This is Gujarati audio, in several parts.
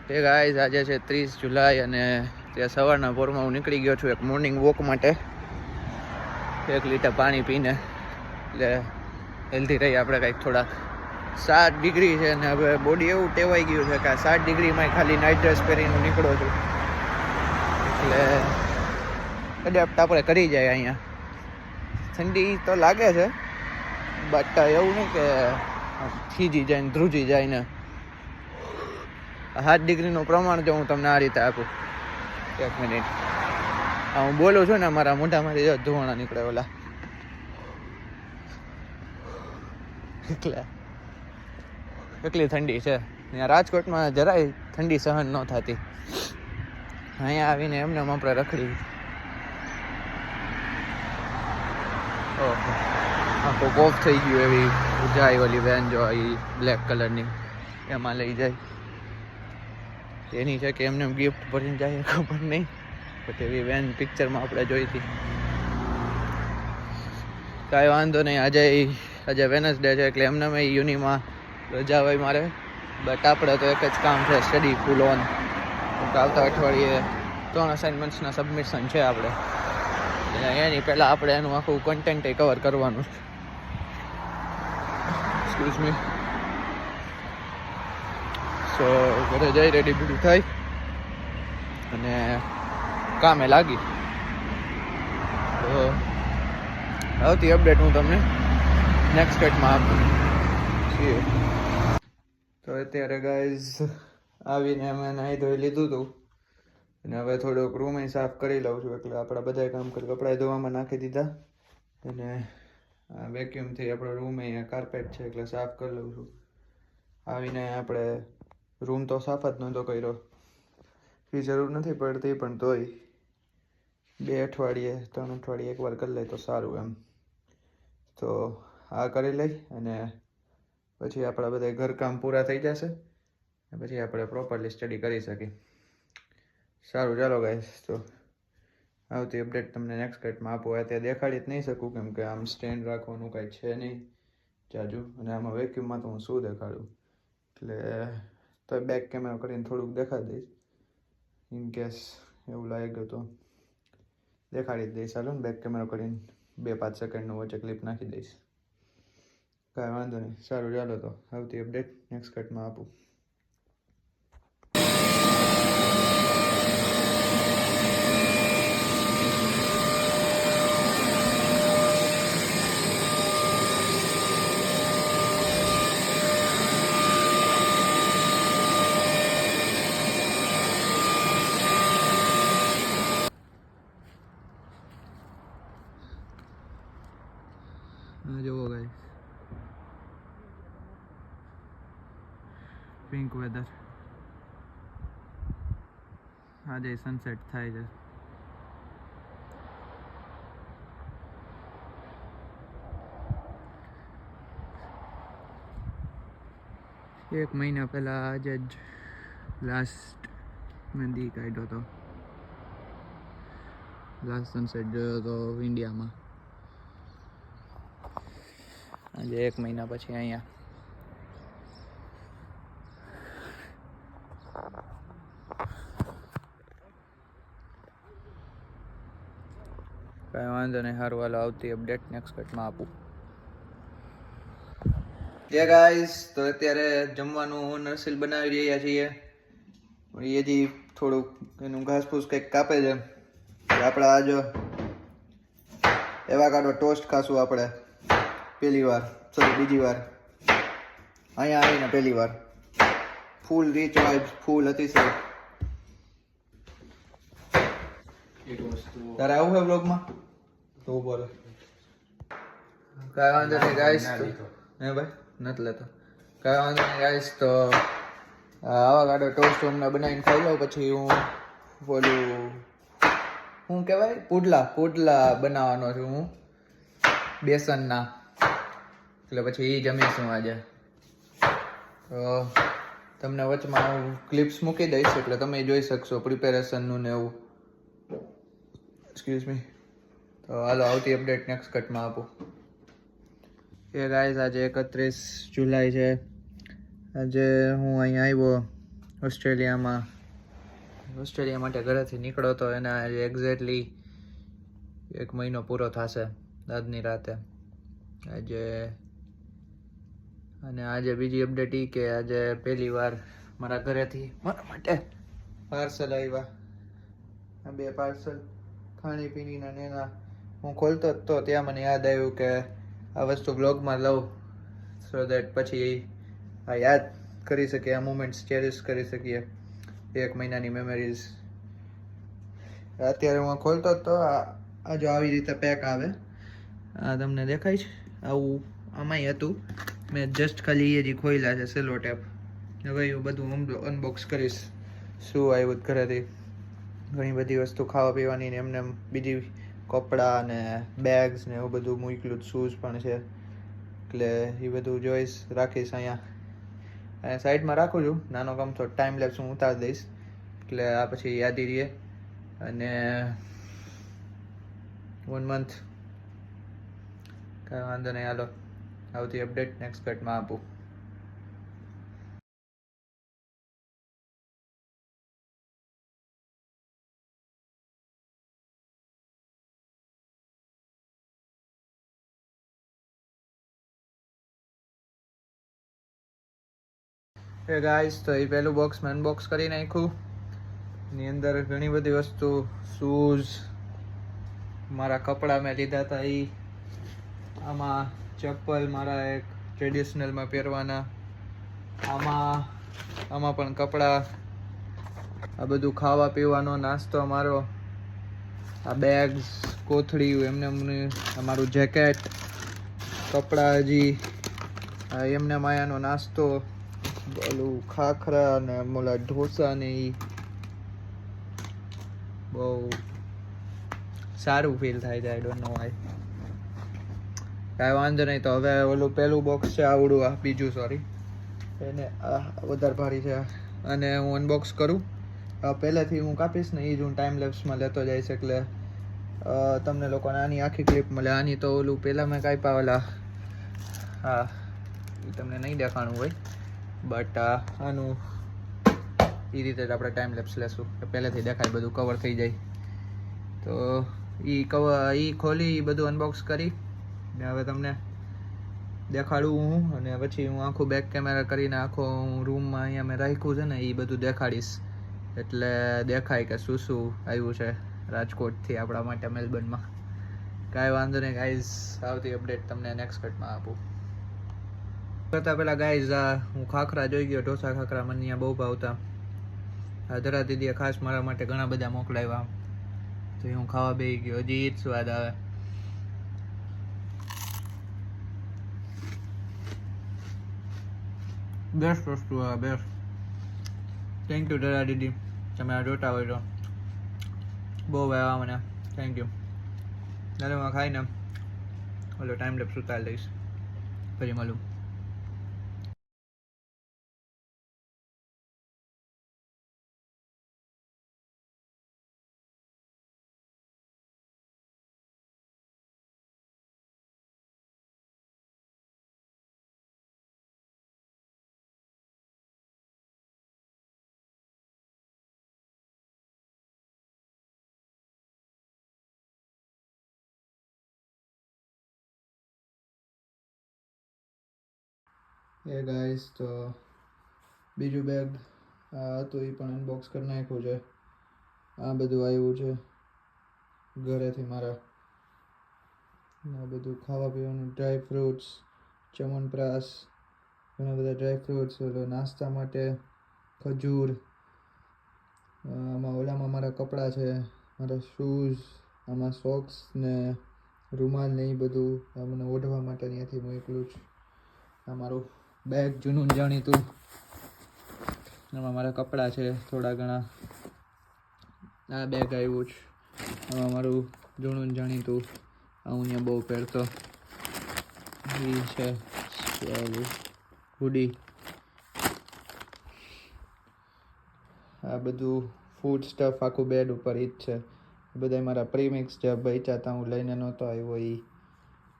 તે ગાઈઝ આજે છે 30 જુલાઈ અને ત્યાં સવારના પોરમાં હું નીકળી ગયો છું એક મોર્નિંગ વોક માટે. 1 લીટર પાણી પીને, એટલે હેલ્ધી રહી આપણે કંઈક થોડાક. 7 ડિગ્રી છે ને હવે બોડી એવું ટેવાઈ ગયું છે કે આ 7 ડિગ્રીમાં ખાલી નાઇટ ડ્રેસ પહેરીને નીકળો છું, એટલે એડેપ્ટ આપણે કરી જાય. અહીંયા ઠંડી તો લાગે છે, બટ એવું નહીં કે ખીજી જાય ને ધ્રુજી જાય ને. 7 ડિગ્રીનું પ્રમાણ જો હું તમને આ રીતે આપું. 1 મિનિટ, હા હું બોલું છું ને મારા મોઢામાંથી જો ધુવાણા નીકળે ઓલા, એટલી ઠંડી છે. ત્યાં રાજકોટમાં જરાય ઠંડી સહન ન થતી, અહીંયા આવીને એમને આપણે રખડી. ઓહો, આખો કોફ થઈ ગયું. એવી જાય ઓલી વેન જો એ બ્લેક કલરની, એમાં લઈ જાય. એની છે કે એમને ગિફ્ટ ભરીને જાય ખબર નહીં, બટ એવી વેન પિક્ચરમાં આપણે જોઈ હતી. કાંઈ વાંધો નહીં. આજે વેનસડે છે એટલે એમને મેં યુનિમાં રજા હોય મારે, બટ આપણે તો એક જ કામ છે, સ્ટડી ફૂલ ઓન. આવતા અઠવાડિયે 3 અસાઇનમેન્ટ્સના સબમિશન છે આપણે, એની પહેલાં આપણે એનું આખું કન્ટેન્ટ કવર કરવાનું છે. Excuse me. સો ઘરે જઈ રેડી બીડું થાય અને કામે લાગી. તો આવતી અપડેટ હું તમને નેક્સ્ટ કટમાં આપું. તો અત્યારે ગાઈઝ આવીને અમે નાહી ધોઈ લીધું હતું અને હવે થોડોક રૂમ સાફ કરી લઉં છું. એટલે આપણા બધા કામ કરી કપડાં ધોવામાં નાખી દીધા અને વેક્યુમથી આપણો રૂમ અહીંયા કાર્પેટ છે એટલે સાફ કરી લઉં છું. આવીને આપણે રૂમ તો સાફ જ નહોતો કર્યો, એ જરૂર નથી પડતી, પણ તોય 2 અઠવાડિયે 3 અઠવાડિયે એકવાર કરી લે તો સારું એમ. તો આ કરી લઈ અને પછી આપણા બધા ઘરકામ પૂરા થઈ જશે પછી આપણે પ્રોપરલી સ્ટડી કરી શકીએ. સારું, ચાલો ગાઈસ, તો આવતી અપડેટ તમને નેક્સ્ટ કટમાં આપું. અત્યારે દેખાડી જ નહીં શકું કેમ કે આમ સ્ટેન્ડ રાખવાનું કાંઈ છે નહીં જાજુ, અને આમાં વેક્યુમમાં તો હું શું દેખાડું, એટલે તો બેક કેમેરા કરીને થોડુંક દેખાડી દઈશ. ઇન કેસ એવું લાગ્યું તો દેખાડી જ દઈશ. ચાલો ને, બેક કેમેરા કરીને 2-5 સેકન્ડનું વચ્ચે ક્લિપ નાખી દઈશ. કાંઈ વાંધો નહીં. સારું, ચાલો તો આવતી અપડેટ નેક્સ્ટ કટમાં આપું. હા જુઓ ગાઈસ, પિંક વેધર. આજે સનસેટ થાય છે. એક મહિના પહેલા આજે જ લાસ્ટ મહેંદી કાઢ્યો હતો, લાસ્ટ સનસેટ જોયો હતો ઇન્ડિયામાં. આજે 1 મહિના પછી અહીંયા. કાંઈ વાંધો નહીં. સારું, હાલો આવતી અપડેટ નેક્સ્ટ કટમાં આપું. ગાઈસ, તો અત્યારે જમવાનું નરસિલ બનાવી રહ્યા છીએ. એ હજી થોડુંક એનું ઘાસ ફૂસ કંઈક કાપે છે. આપણે આજ એવાકાડો ટોસ્ટ ખાશું આપણે બીજી વાર અહીંયા આવીને પહેલી વાર. ફૂલ રીચ વાઇબ્સ, ફૂલ અતિશય. તારે આવું છે બ્લોગમાં તો બોલો. કાંઈ વાંધો નહીં ગાઈસ, હે ભાઈ નથી લેતો. કાંઈ વાંધો નહીં ગાઈસ, તો આવાકાડો ટોસ્ટ હમણાં બનાવીને ખાઈ લઉં. પછી હું બોલું શું કહેવાય, પુડલા બનાવવાનો છું હું બેસનના, એટલે પછી એ જમીશું આજે. તો તમને વચમાં હું ક્લિપ્સ મૂકી દઈશ એટલે તમે જોઈ શકશો પ્રિપેરેશનનું ને એવું. Excuse me. તો હાલો આવતી અપડેટ નેક્સ્ટ કટમાં આપું. એ ગાઈઝ આજે 31 જુલાઈ છે. આજે હું અહીંયા આવ્યો ઓસ્ટ્રેલિયા માટે ઘરેથી નીકળો તો એના એક્ઝેક્ટલી 1 મહિનો પૂરો થશે આજની રાતે. આજે બીજી અપડેટ એ કે આજે પહેલી વાર મારા ઘરેથી મારા માટે પાર્સલ આવ્યા. આ 2 પાર્સલ ખાણીપીણીના ને એના હું ખોલતો જ તો ત્યાં મને યાદ આવ્યું કે આ વસ્તુ બ્લોગમાં લઉં સો દેટ પછી આ યાદ કરી શકીએ, આ મુમેન્ટ્સ ચેરિશ કરી શકીએ, 1 મહિનાની મેમરીઝ. અત્યારે હું ખોલતો જ તો આ જો આવી રીતે પેક આવે, આ તમને દેખાય છે આવું, આમાંય હતું. મેં જસ્ટ ખાલી એ જ ખોલ્યા છે સેલો ટેપ. હવે હું બધું અનબોક્સ કરીશ. શું આવ્યું ઘરેથી, ઘણી બધી વસ્તુ ખાવા પીવાની ને એમને બીજી કપડાં ને બેગ્સ ને એવું બધું મૂકેલું, શૂઝ પણ છે એટલે એ બધું જોઈશ, રાખીશ અહીંયા અને સાઈડમાં રાખું છું. નાનો ગમતો ટાઈમ લેપ્સ હું ઉતારી દઈશ એટલે આ પછી યાદી રહે. અને 1 મંથ કાંઈ વાંધો નહીં, હાલો આવતી અપડેટ નેક્સ્ટ કટમાં આપું. એ ગાઈસ, તો એ પહેલું બોક્સ મેં અનબોક્સ કરી નાખ્યું. એની અંદર ઘણી બધી વસ્તુ, શૂઝ, મારા કપડાં મેં લીધા હતા એ, આમાં ચપ્પલ મારા એક ટ્રેડિશનલમાં પહેરવાના, આમાં પણ કપડાં, આ બધું ખાવા પીવાનો નાસ્તો મારો, આ બેગ્સ, કોથળી, એમને અમારું જેકેટ, કપડાં, હજી એમને માયાનો નાસ્તો, ઓલું ખાખરા ને મોલા ઢોસા ને એ બહુ સારું ફીલ થાય છે. I don't know why. કાંઈ વાંધો નહીં. તો હવે ઓલું પહેલું બોક્સ છે આવડું, આ બીજું સોરી, એને આ વધારે ભારી છે અને હું અનબોક્સ કરું. પહેલેથી હું કાપીશ ને એ જ હું ટાઈમ લેપ્સમાં લેતો જઈશ એટલે તમને લોકોને આની આખી ક્લિપ મળે. આની તો ઓલું પહેલાં મેં કાપ્યા ઓલા, હા એ તમને નહીં દેખાણું હોય, બટ આનું એ રીતે જ આપણે ટાઈમ લેપ્સ લેશું કે પહેલેથી દેખાય, બધું કવર થઈ જાય. તો એ ખોલી બધું અનબોક્સ કરી ને હવે તમને દેખાડું હું, અને પછી હું આખું બેક કેમેરા કરીને આખો રૂમમાં અહીંયા મેં રાખ્યું છે ને એ બધું દેખાડીશ એટલે દેખાય કે શું શું આવ્યું છે રાજકોટથી આપણા માટે મેલબર્નમાં. કાંઈ વાંધો નહીં ગાઈઝ, આવતી અપડેટ તમને નેક્સ્ટ કટમાં આપું. કરતાં પહેલાં ગાઈઝ, હું ખાખરા જોઈ ગયો, ઢોસા ખાખરા મને અહીંયા બહુ ભાવતા. ધરા દીદીએ ખાસ મારા માટે ઘણા બધા મોકલાવ્યા તો હું ખાવા બેસી ગયો. હજી જ સ્વાદ આવે. બેસ્ટ વસ્તુ આવે, બેસ્ટ. થેન્ક યુ ધરા દીદી, તમે આ જોતા હોય તો બહુ આવ્યા મને, થેન્ક યુ. ત્યારે હું ખાઈને ઓલો ટાઈમ લેપ્સ ઉતારી લઈશ, ફરી મળું. એ ગાઈસ, તો બીજું બેગ હતું એ પણ અનબોક્સ કરી નાખ્યું છે. આ બધું આવ્યું છે ઘરેથી મારા, આ બધું ખાવા પીવાનું, ડ્રાય ફ્રૂટ્સ, ચ્યવનપ્રાશ, ઘણા બધા ડ્રાય ફ્રૂટ્સ, ઓલો નાસ્તા માટે ખજૂર, આમાં ઓલામાં મારા કપડાં છે, મારા શૂઝ, આમાં સોક્સ ને રૂમાલ ને એ બધું આ મને ઓઢવા માટે ત્યાંથી મોકલું છું. આ મારું બેગ જૂનું જાણીતું, આમાં મારા કપડાં છે થોડા ઘણા. આ બેગ આવ્યું છે, આમાં મારું જૂનું જાણીતું, હું અહીંયા બહુ પહેરતો એ છે હુડી. આ બધું ફૂડ સ્ટફ આખું બેડ ઉપર એ જ છે. બધા મારા પ્રીમિક્સ જે બચ્યા હતા, હું લઈને નહોતો આવ્યો, એ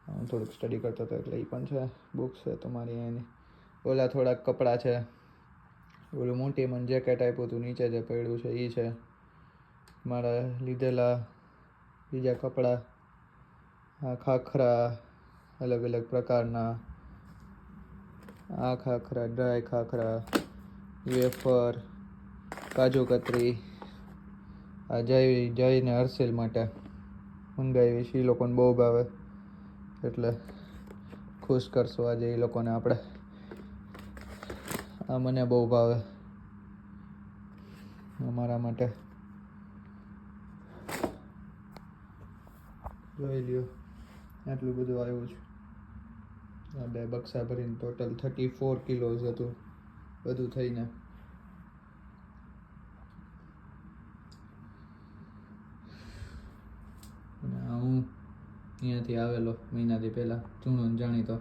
હું થોડુંક સ્ટડી કરતો હતો એટલે એ પણ છે. બુક્સ છે તમારી એની. ઓલા થોડાક કપડાં છે, ઓલું મોટી મને જેકેટ આપ્યું હતું નીચે જે પડ્યું છે એ છે. મારા લીધેલા બીજા કપડાં, આ ખાખરા અલગ અલગ પ્રકારના, આ ખાખરા, ડ્રાય ખાખરા, વેફર, કાજુ કતરી, આ જઈને હર્ષેલ માટે મંગાવી છે. એ લોકોને બહુ ભાવે એટલે ખુશ કરશું આજે એ લોકોને આપણે. આ મને બહુ ભાવે અમારા માટે. જોઈ લ્યો આટલું બધું આવ્યું છે. આ 2 બક્સા ભરીને ટોટલ 34 કિલોઝ હતું બધું થઈને. અને હું અહીંયાથી આવેલો મહિનાથી પહેલા, જૂનો જાણીતો.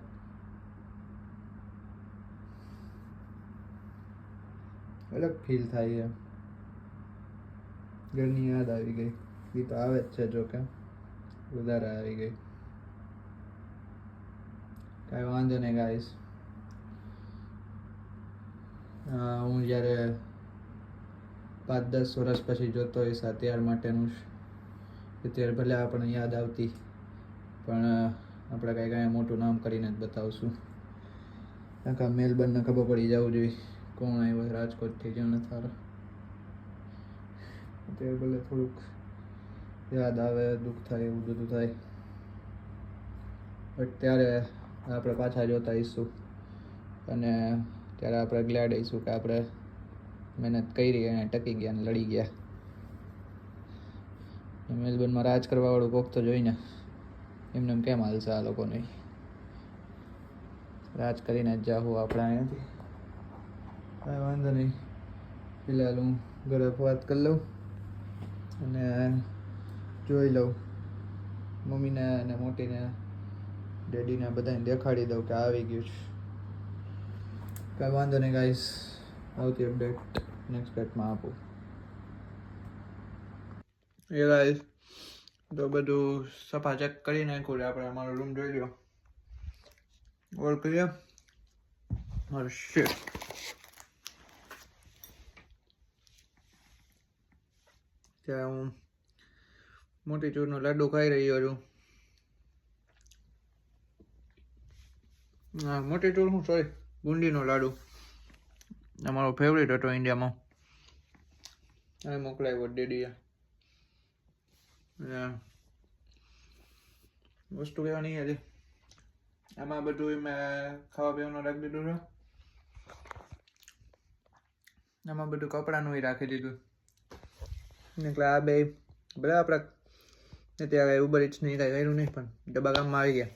અલગ ફીલ થાય છે. ઘરની યાદ આવી ગઈ. એ તો આવે જ છે, જો કે વધારે આવી ગઈ. કાંઈ વાંધો નહીં ગાઈસ. હું જ્યારે 5-10 વર્ષ પછી જોતો હોઈશ ત્યાર માટેનું અત્યારે ભલે આપણને યાદ આવતી, પણ આપણે કાંઈ મોટું નામ કરીને જ બતાવશું. આખા મેલબર્નને ખબર પડી જવું જોઈએ કોણ આવ્યો રાજકોટથી જેને થારો. અત્યારે ભલે થોડુંક યાદ આવે, દુઃખ થાય, એવું બધું થાય, બટ ત્યારે આપણે પાછા જોતા આવીશું અને ત્યારે આપણે ગ્લેડ આવીશું કે આપણે મહેનત કરી અને ટકી ગયા અને લડી ગયા. મેલબર્નમાં રાજ કરવાવાળું કોક તો જોઈને એમને કેમ હાલશે આ લોકોને. રાજ કરીને જ જાઉં આપણે અહીંયાથી. કાંઈ વાંધો નહીં. ફિલહાલ હું ઘરે વાત કરી લઉં અને જોઈ લઉં મમ્મીને અને મોટીને, ડેડીને બધાને દેખાડી દઉં કે આવી ગયું છે. કાંઈ વાંધો નહીં ગાઈસ. આવતી અપડેટ નેક્સ્ટ બેટમાં આપું. એ ગાઈસ તો બધું સફા ચેક કરી નાખ્યું છે આપણે. અમારો રૂમ જોઈ લો. All clear. Or shit. ત્યાં હું મોતીચૂરનો લાડુ ખાઈ રહ્યો છું. હા, મોતીચૂર હું સોરી બુંદીનો લાડુ અમારો ફેવરેટ હતો ઇન્ડિયામાં. આ મોકલાવ્યો ડેડીએ. વસ્તુ કહેવાની હતી આમાં બધું મેં ખાવા પીવાનું રાખી દીધું છે. આમાં બધું કપડાનું રાખી દીધું. એટલે આ બે બધા આપણા ત્યારે ઉબર ઇટ્સ નહીં કાંઈ કર્યું નહીં, પણ ડબ્બા ગામમાં આવી ગયા.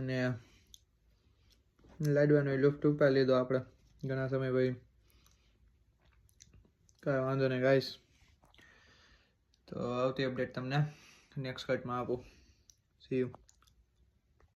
અને લાડવાનો લુફ્ટ ઉપાડી લીધો આપણે ઘણા સમય પછી. કાંઈ વાંધો નહીં ગાઈસ. તો આવતી અપડેટ તમને નેક્સ્ટ કટમાં આપું. C you.